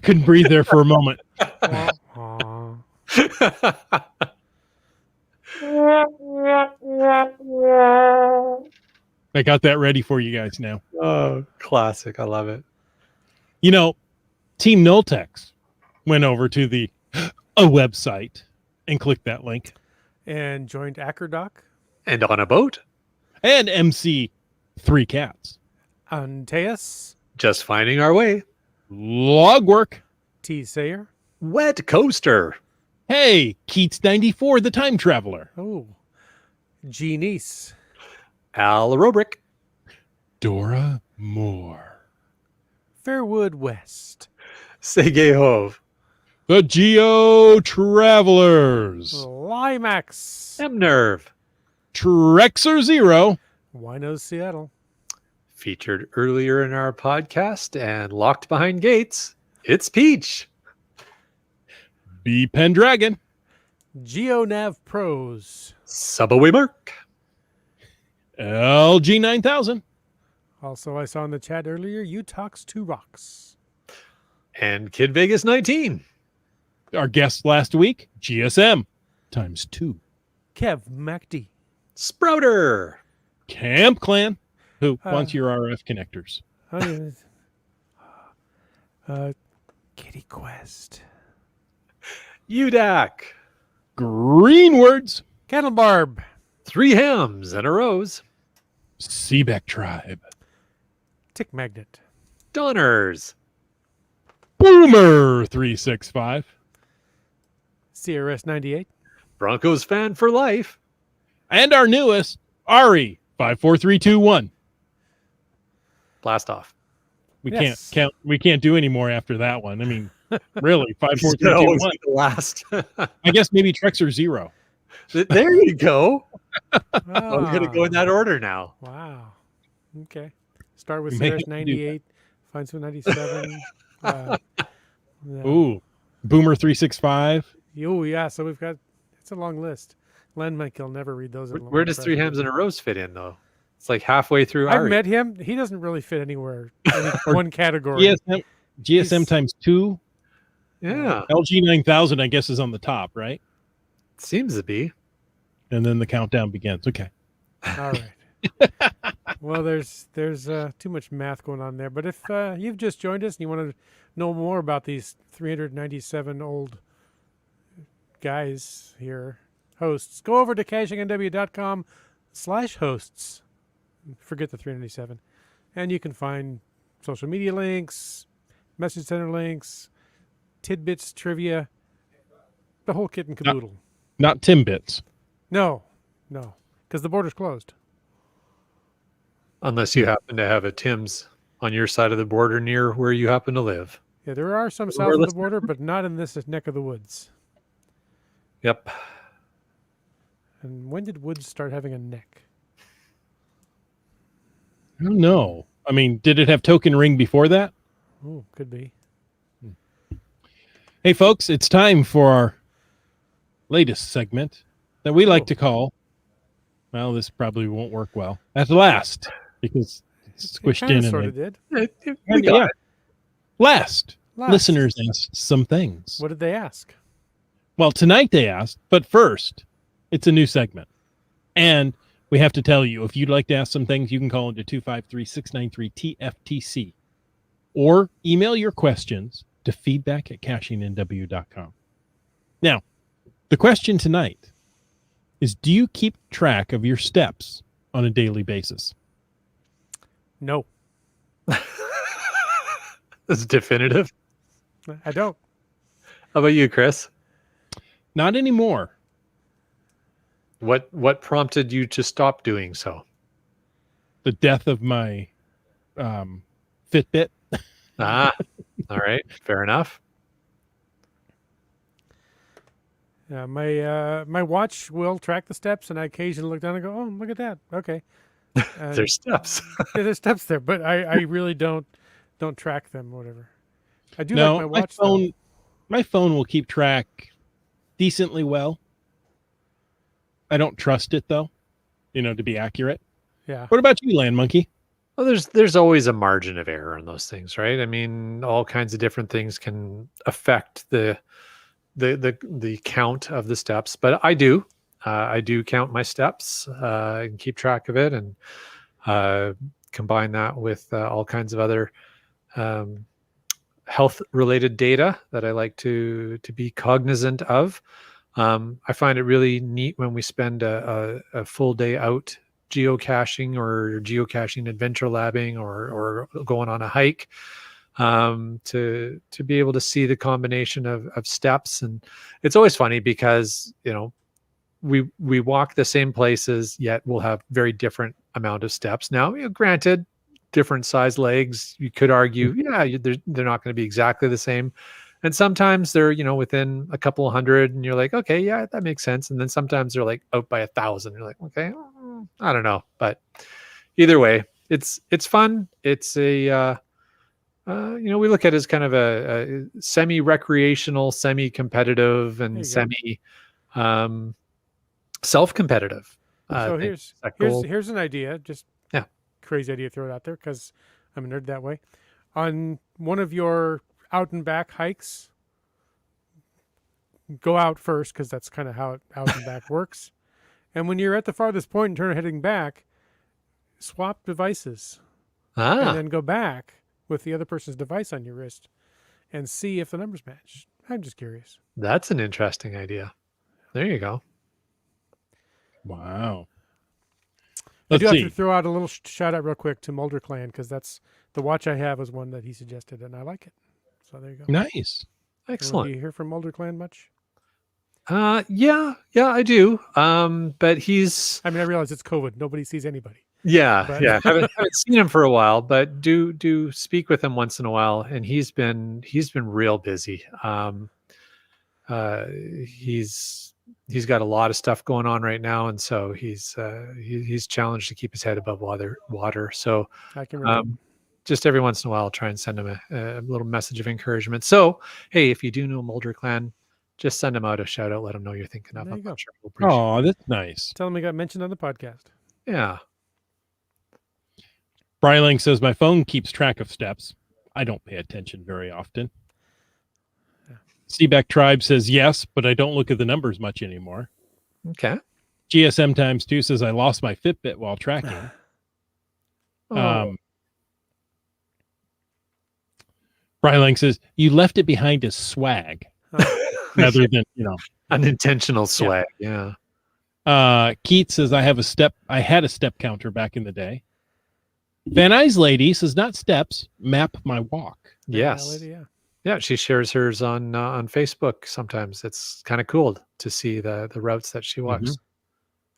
couldn't breathe there for a moment. Aw. I got that ready for you guys now. Oh, classic. I love it. You know, Team Noltex went over to the website and clicked that link. And joined Ackerdoc, And on a boat, And MC 3 Cats. Antaeus, just finding our way. Logwork. T. Sayer. Wet Coaster. Hey, Keats 94, the time traveler. Oh. G. Nice. Al Robrick. Dora Moore. Fairwood West. Sergey Hove. The Geo Travelers. Limax. M-Nerve. Trexer Zero. Winos Seattle. Featured earlier in our podcast and locked behind gates, it's Peach. B Pendragon. GeoNav Pros. Subaway Mark. LG 9000. Also, I saw in the chat earlier, you talks to rocks. And Kid Vegas 19. Our guest last week, GSM times 2. Kev MacD. Sprouter. Camp Clan, who Uh, wants your RF connectors. Kitty Quest. UDAC. Greenwords. Cattle Barb. 3 hams and a rose. Seebeck Tribe. Tick Magnet. Donners. Boomer 365. CRS 98. Broncos fan for life. And our newest, Ari 54321. Blast off. We Yes. can't count. We can't do any more after that one. I mean, really, 54321. The last. I guess maybe Trexer Zero. There you go. Well, we're gonna go in that order now. Wow. Okay. Start with We may have Sirius to do that. 98, find some 97. Yeah. Ooh, Boomer 365. Oh, yeah. So we've got, it's a long list. Len Mike will never read those. Where does Three Hams and a Rose fit in, though? It's like halfway through. I've met him. He doesn't really fit anywhere, any one category. GSM times 2. Yeah, LG 9000, I guess, is on the top, right? seems to be. And then the countdown begins. Okay. All right. Well, there's too much math going on there. But if you've just joined us and you want to know more about these 397 old guys here, hosts, go over to cachingnw.com/hosts. Forget the 397. And you can find social media links, message center links, tidbits, trivia, the whole kit and caboodle. Not Timbits. No, because the border's closed. Unless you happen to have a Tim's on your side of the border near where you happen to live. Yeah, there are some south of the border, but not in this neck of the woods. Yep. And when did woods start having a neck? I don't know. I mean, did it have token ring before that? Oh, could be. Hey, folks, it's time for our latest segment that we like to call, well, this probably won't work well, At Last, because it's squished in. Sort And of did. yeah. Last, listeners asked some things. What did they ask? Well, tonight they asked, but first, it's a new segment. And we have to tell you, if you'd like to ask some things, you can call into 253-693-TFTC or email your questions to feedback@cachingnw.com. Now, the question tonight is, do you keep track of your steps on a daily basis? No, That's definitive. I don't. How about you, Chris? Not anymore. What prompted you to stop doing so? The death of my Fitbit. All right. Fair enough. My watch will track the steps, and I occasionally look down and go, "Oh, look at that." Okay, There's steps. yeah, there's steps there, but I really don't track them. Or whatever. I do No, like my watch. my phone will keep track decently well. I don't trust it though, to be accurate. Yeah. What about you, Land Monkey? Well, there's always a margin of error in those things, right? I mean, all kinds of different things can affect the count of the steps, but I do count my steps and keep track of it, and combine that with all kinds of other health related data that I like to be cognizant of. I find it really neat when we spend a full day out geocaching or geocaching adventure labbing or going on a hike, to be able to see the combination of steps. And it's always funny because we walk the same places, yet we'll have very different amount of steps. Now, granted, different size legs, you could argue, they're not going to be exactly the same. And sometimes they're, within a couple of hundred, and you're like, okay, yeah, that makes sense. And then sometimes they're like out by 1,000. You're like, okay, I don't know. But either way, it's fun. It's a, we look at it as kind of a semi-recreational, semi-competitive, and self-competitive. So here's an idea, just crazy idea, throw it out there because I'm a nerd that way. On one of your out and back hikes, go out first because that's kind of how out and back works. And when you're at the farthest point and heading back, swap devices and then go back with the other person's device on your wrist and see if the numbers match. I'm just curious. That's an interesting idea. There you go. Wow. I do have to throw out a little shout out real quick to Mulder Clan because that's the watch I have was one that he suggested and I like it. So there you go. Nice. Excellent. Do you hear from Mulder Clan much? Yeah, I do. But he's. I realize it's COVID. Nobody sees anybody. Yeah. Haven't seen him for a while, but do speak with him once in a while, and he's been real busy. He's he's got a lot of stuff going on right now, and so he's challenged to keep his head above water. So I can relate. just every once in a while, I'll try and send him a little message of encouragement. So, hey, if you do know Mulder Clan, just send him out a shout out. Let him know you're thinking of There him. you go. I'm sure he'll appreciate Oh, that's nice. Tell him he got mentioned on the podcast. it. Yeah. Bryling says my phone keeps track of steps. I don't pay attention very often. Yeah. Seaback Tribe says yes, but I don't look at the numbers much anymore. Okay. GSM times 2 says I lost my Fitbit while tracking. Bryling says you left it behind as swag rather than, unintentional swag. Yeah. Keith says I had a step counter back in the day. Van Nuys Lady says not steps, map my walk. Yes. Yeah, she shares hers on Facebook sometimes. It's kind of cool to see the routes that she walks.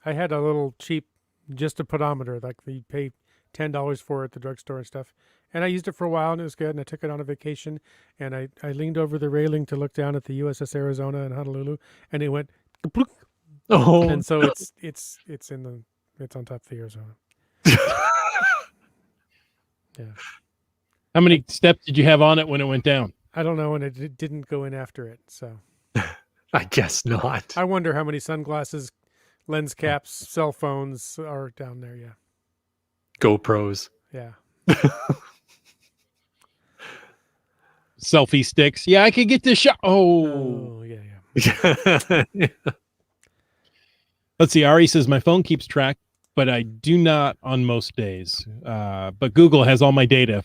I had a little cheap, just a pedometer, like you pay $10 for at the drugstore and stuff. And I used it for a while and it was good. And I took it on a vacation and I leaned over the railing to look down at the USS Arizona in Honolulu and it went kaplook. Oh, and so it's on top of the Arizona. Yeah. How many steps did you have on it when it went down? I don't know, and it didn't go in after it. So I guess not. I wonder how many sunglasses, lens caps, cell phones are down there. Yeah. GoPros. Yeah. Selfie sticks. Yeah, I could get this shot. Oh, yeah. Let's see. Ari says my phone keeps track, but I do not on most days. But Google has all my data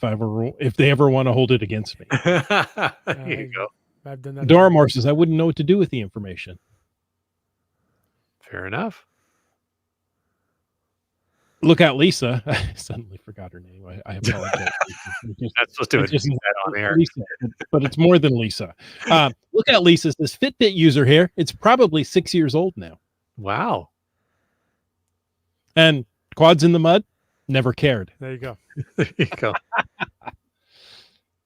if they ever want to hold it against me. There you go. I've done that. Doramore says I wouldn't know what to do with the information. Fair enough. Look out, Lisa. I suddenly forgot her name. I apologize. That's supposed to be that on air. Lisa, but it's more than Lisa. Look out, Lisa. This Fitbit user here. It's probably 6 years old now. Wow. And quads in the mud, never cared. There you go. There you go.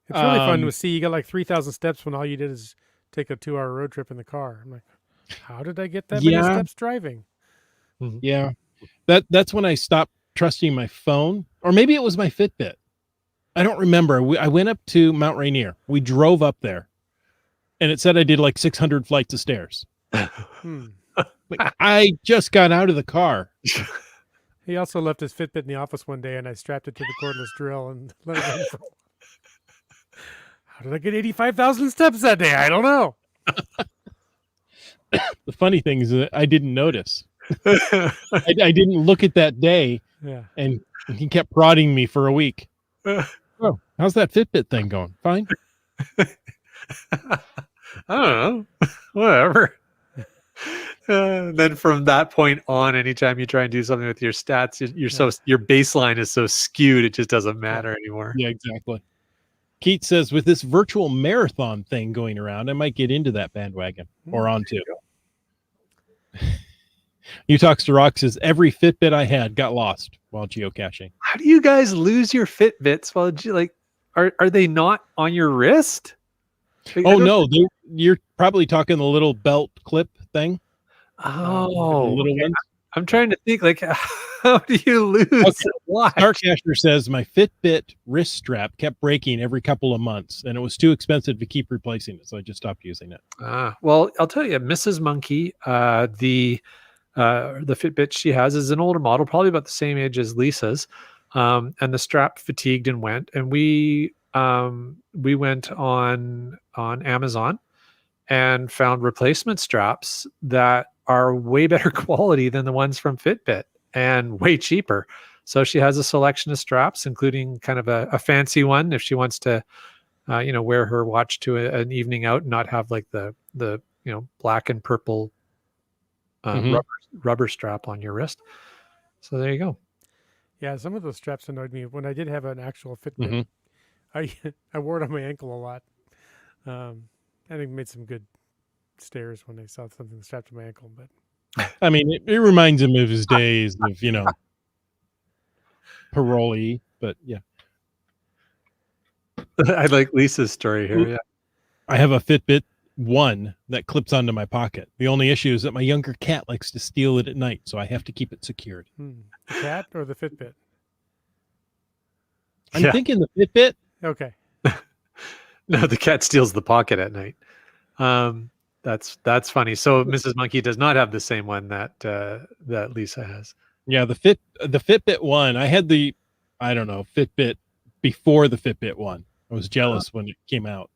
It's really fun to see. You got like 3,000 steps when all you did is take a 2-hour road trip in the car. I'm like, how did I get that many steps driving? Yeah. That's when I stopped trusting my phone, or maybe it was my Fitbit. I don't remember. I went up to Mount Rainier. We drove up there and it said I did like 600 flights of stairs. Like, I just got out of the car. He also left his Fitbit in the office one day and I strapped it to the cordless drill and let it run for a while. How did I get 85,000 steps that day? I don't know. The funny thing is that I didn't notice. I didn't look at that day. Yeah. And he kept prodding me for a week. Oh, how's that Fitbit thing going? Fine. I don't know. Whatever. Then from that point on, anytime you try and do something with your stats, your baseline is so skewed it just doesn't matter anymore. Yeah, exactly. Keith says with this virtual marathon thing going around, I might get into that bandwagon or onto. You Talks to Rock says every Fitbit I had got lost while geocaching. How do you guys lose your Fitbits while are they not on your wrist? Oh no, you're probably talking the little belt clip thing. Oh, little ones. I'm trying to think, like, how do you lose? Okay. Starcaster says my Fitbit wrist strap kept breaking every couple of months, and it was too expensive to keep replacing it, so I just stopped using it. Well, I'll tell you, Mrs. Monkey, the Fitbit she has is an older model, probably about the same age as Lisa's, and the strap fatigued and went, and we went on Amazon and found replacement straps that are way better quality than the ones from Fitbit and way cheaper. So she has a selection of straps, including kind of a fancy one if she wants to, wear her watch to an evening out and not have like the black and purple rubber strap on your wrist. So there you go. Yeah, some of those straps annoyed me. When I did have an actual Fitbit, I wore it on my ankle a lot. I think made some good stares when I saw something strapped to my ankle. But I mean, it reminds him of his days of, parolee, but yeah. I like Lisa's story here. Yeah. I have a Fitbit one that clips onto my pocket. The only issue is that my younger cat likes to steal it at night, so I have to keep it secured. The cat or the Fitbit? I'm thinking the Fitbit. Okay. No, the cat steals the pocket at night. That's funny. So Mrs. Monkey does not have the same one that Lisa has. Yeah, the Fitbit one. I had the, I don't know, Fitbit before the Fitbit one. I was jealous when it came out.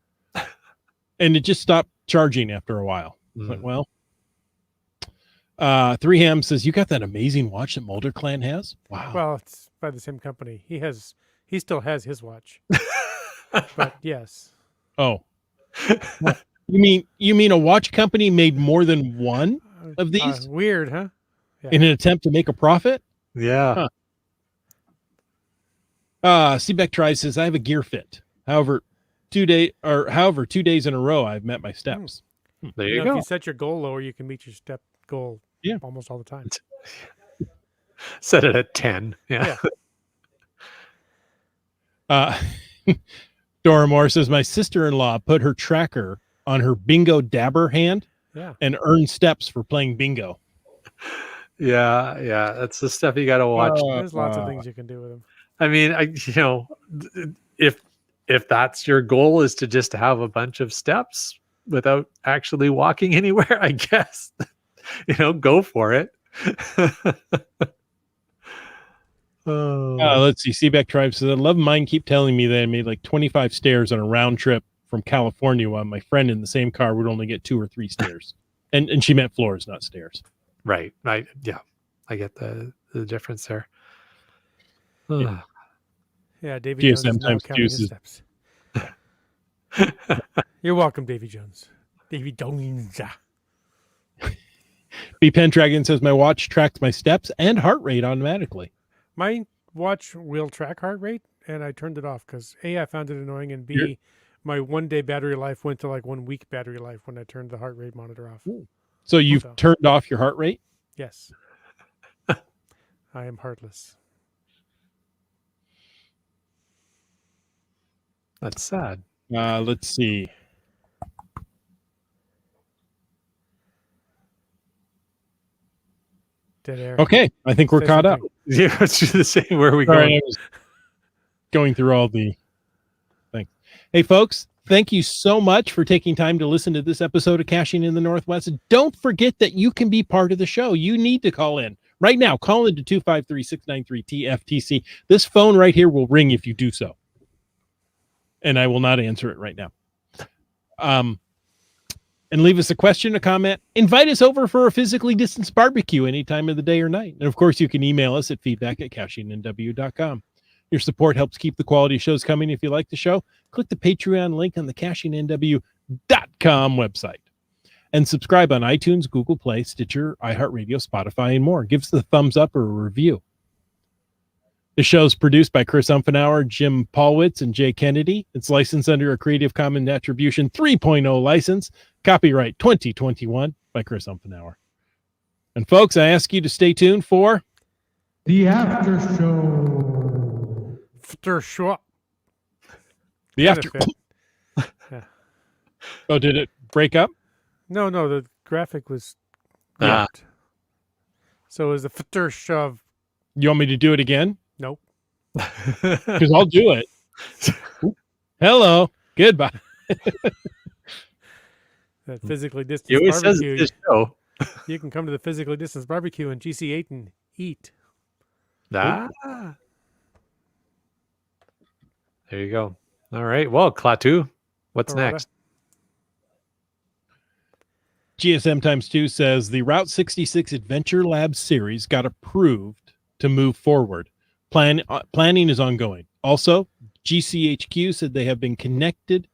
And it just stopped charging after a while. Like, well, 3Ham says, you got that amazing watch that Mulder Clan has? Wow. Well, it's by the same company. He still has his watch. But yes. Oh. You mean a watch company made more than one of these? Weird, huh? Yeah. In an attempt to make a profit? Yeah. Seebeck tries says, I have a gear fit. However, 2 days in a row, I've met my steps. There you go. If you set your goal lower, you can meet your step goal almost all the time. Set it at 10. Yeah. Dora Moore says, my sister-in-law put her tracker on her bingo dabber hand and earned steps for playing bingo. Yeah. That's the stuff you got to watch. There's lots of things you can do with them. I mean, if that's your goal, is to just have a bunch of steps without actually walking anywhere, I guess, go for it. Let's see. Seebeck Tribe says, I love mine keep telling me that I made like 25 stairs on a round trip from California while my friend in the same car would only get 2 or 3 stairs. And she meant floors, not stairs. Right. I get the difference there. Yeah, Davy Jones is now counting his steps. You're welcome, Davy Jones. Davy Jones. B Pendragon says, my watch tracks my steps and heart rate automatically. My watch will track heart rate, and I turned it off because A, I found it annoying, and B, my 1 day battery life went to like 1 week battery life when I turned the heart rate monitor off. So you've turned off your heart rate? Yes. I am heartless. That's sad. Let's see. Dead air. Okay, I think we're caught up. Yeah, it's just the same. Where are we Sorry, going? I was going through all the things. Hey, folks, thank you so much for taking time to listen to this episode of Caching in the Northwest. Don't forget that you can be part of the show. You need to call in right now. Call into 253-693-TFTC. This phone right here will ring if you do so. And I will not answer it right now. And leave us a question, a comment. Invite us over for a physically distanced barbecue any time of the day or night. And of course, you can email us at feedback@cachingnw.com. Your support helps keep the quality shows coming. If you like the show, click the Patreon link on the cachingnw.com website. And subscribe on iTunes, Google Play, Stitcher, iHeartRadio, Spotify, and more. Give us the thumbs up or a review. The show's produced by Chris Umfenauer, Jim Paulwitz, and Jay Kennedy. It's licensed under a Creative Commons Attribution 3.0 license. Copyright 2021 by Chris Umfenauer. And folks, I ask you to stay tuned for the after show. After show. The after. Yeah. Oh, did it break up? No, the graphic was ripped. So it was the after shove. You want me to do it again? Nope. Because I'll do it. Hello. Goodbye. That physically distanced He always says barbecue. it's his show. You can come to the physically distanced barbecue in GC8 and eat. There you go. All right. Well, Klaatu, what's Alright. next? GSM times 2 says the Route 66 Adventure Lab series got approved to move forward. Planning is ongoing. Also, GCHQ said they have been contacted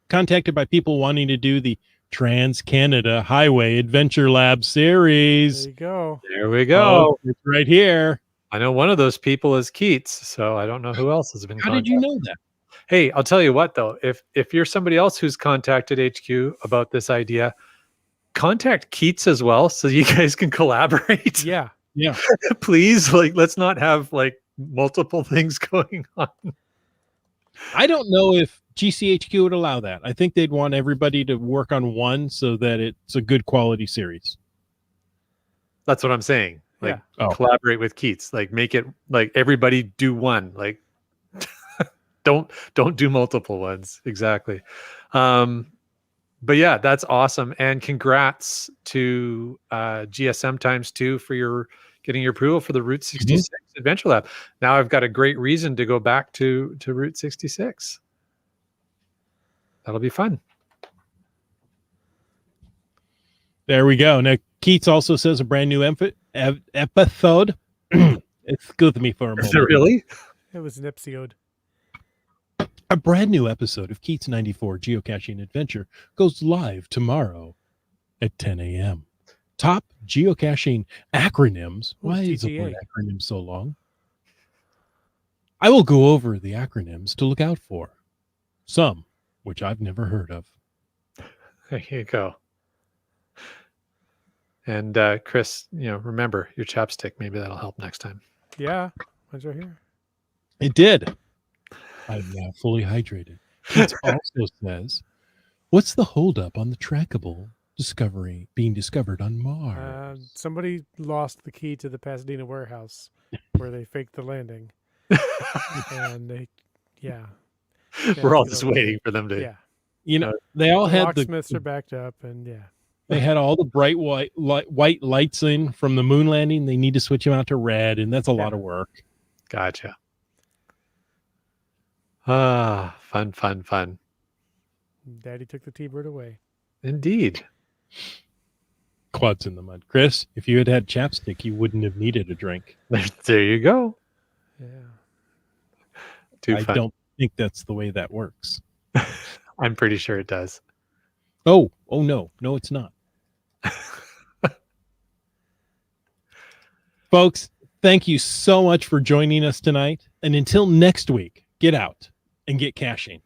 by people wanting to do the Trans-Canada Highway Adventure Lab series. There you go. There we go. Oh, it's right here. I know one of those people is Keats, so I don't know who else has been How did you know that? Hey, I'll tell you what, though. If you're somebody else who's contacted HQ about this idea, contact Keats as well so you guys can collaborate. Yeah. Yeah. Please, let's not have multiple things going on. I don't know if GCHQ would allow that. I think they'd want everybody to work on one so that it's a good quality series. That's what I'm saying. Like Oh. collaborate with Keats. Like make it like everybody do one. Like don't do multiple ones. Exactly. But yeah, that's awesome. And congrats to GSM times 2 for getting your approval for the Route 66 Adventure Lab. Now I've got a great reason to go back to Route 66. That'll be fun. There we go. Now, Keats also says a brand new episode. Excuse me for a moment. Is it really? It was an episode. A brand new episode of Keats 94 Geocaching Adventure goes live tomorrow at 10 a.m. Top geocaching acronyms. Why is the word acronym so long? I will go over the acronyms to look out for. Some, which I've never heard of. There you go. And Chris, remember your chapstick. Maybe that'll help next time. Yeah, mine's right here. It did. I'm now fully hydrated. Keats also says, what's the holdup on the trackable being discovered on Mars? Somebody lost the key to the Pasadena warehouse where they faked the landing. And we're all just waiting for them to. Yeah. They all had the locksmiths are backed up, and they had all the bright white lights in from the moon landing. They need to switch them out to red, and that's a lot of work. Gotcha. Fun. Daddy took the T-bird away. Indeed. Quads in the mud. Chris, if you had had chapstick, you wouldn't have needed a drink. There you go. Yeah. I don't think that's the way that works. I'm pretty sure it does. Oh no, it's not. Folks, thank you so much for joining us tonight. And until next week, get out and get caching.